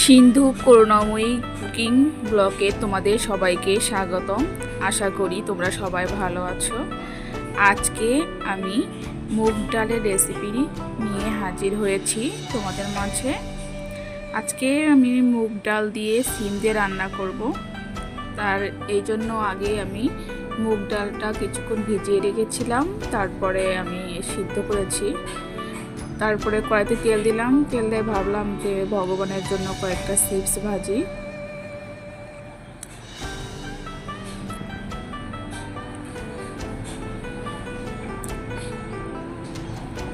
সিন্ধু করুণাময়ী cooking ব্লগে তোমাদের সবাইকে স্বাগতম। আশা করি তোমরা সবাই ভালো আছো। আজকে আমি মুগ ডালের রেসিপি নিয়ে হাজির হয়েছি তোমাদের মাঝে। আজকে আমি মুগ ডাল দিয়ে সিম দিয়ে রান্না করব। তার এই জন্য আগে আমি মুগ ডালটা কিছুক্ষণ ভিজিয়ে রেখেছিলাম, তারপরে আমি সিদ্ধ করেছি। তারপরে কড়াইতে তেল দিলাম, তেল দিয়ে ভাবলাম যে ভগবানের জন্য কয়েকটা চিপস ভাজি।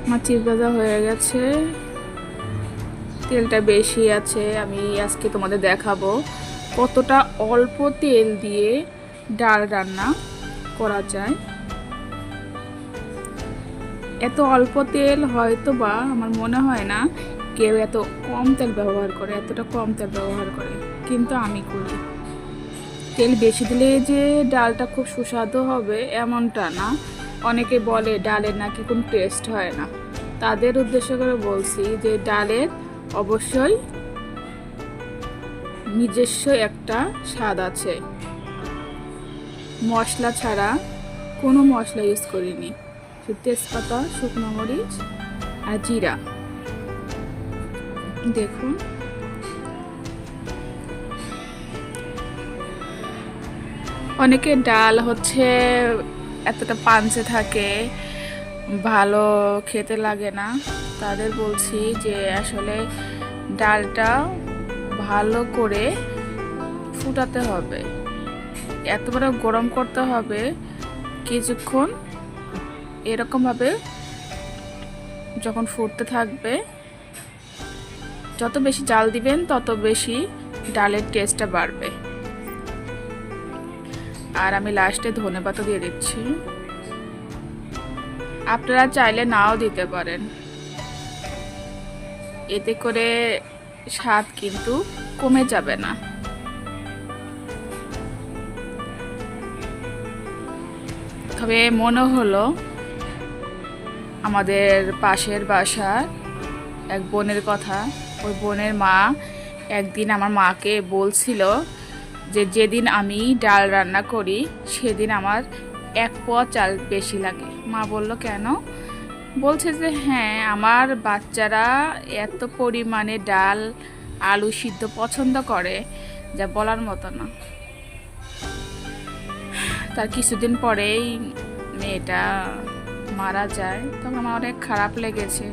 আমার চিপস ভাজা হয়ে গেছে, তেলটা বেশি আছে। আমি আজকে তোমাদের দেখাবো কতটা অল্প তেল দিয়ে ডাল রান্না করা যায়। এত অল্প তেল হয়তো বা আমার মনে হয় না কেউ এত কম তেল ব্যবহার করে, এতটা কম তেল ব্যবহার করে, কিন্তু আমি করি। তেল বেশি দিলে যে ডালটা খুব সুস্বাদু হবে এমনটা না। অনেকে বলে ডালের নাকি কোনো টেস্ট হয় না। তাদের উদ্দেশ্য করে বলছি যে ডালের অবশ্যই নিজস্ব একটা স্বাদ আছে। মশলা ছাড়া কোনো মশলা ইউজ করিনি, তেজপাতা, শুকনো মরিচ আর জিরা। দেখুন, অনেকে ডাল হচ্ছে এতটা পাঞ্চে থাকে, ভালো খেতে লাগে না। তাদের বলছি যে আসলে ডালটা ভালো করে ফুটাতে হবে, এতবার গরম করতে হবে কিছুক্ষণ। এরকমভাবে যখন ফুটতে থাকবে, যত বেশি জাল দিবেন তত বেশি ডালের টেস্টটা বাড়বে। আর আমি লাস্টে ধনেপাতা দিয়ে দিচ্ছি। আপনারা চাইলে নাও দিতে পারেন, এতে করে স্বাদ কিন্তু কমে যাবে না। তবে মনে হলো আমাদের পাশের বাসার এক বোনের কথা। ওই বোনের মা একদিন আমার মাকে বলছিল যে যেদিন আমি ডাল রান্না করি সেদিন আমার 1 পোয়া চাল বেশি লাগে। মা বলল কেন? বলছে যে হ্যাঁ, আমার বাচ্চারা এত পরিমাণে ডাল আলু সিদ্ধ পছন্দ করে যা বলার মতো না। তার কিছুদিন পরেই মেয়েটা মারা যায়। তখন আমার অনেক খারাপ লেগেছে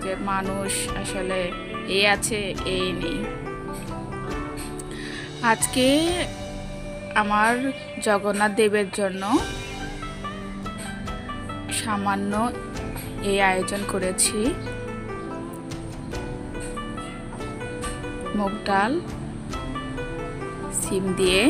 যে মানুষ আসলে এই আছে এই নেই। আজকে আমার জগন্নাথ দেবের জন্য সামান্য এই আয়োজন করেছি। মুগ ডাল, সিম দিয়ে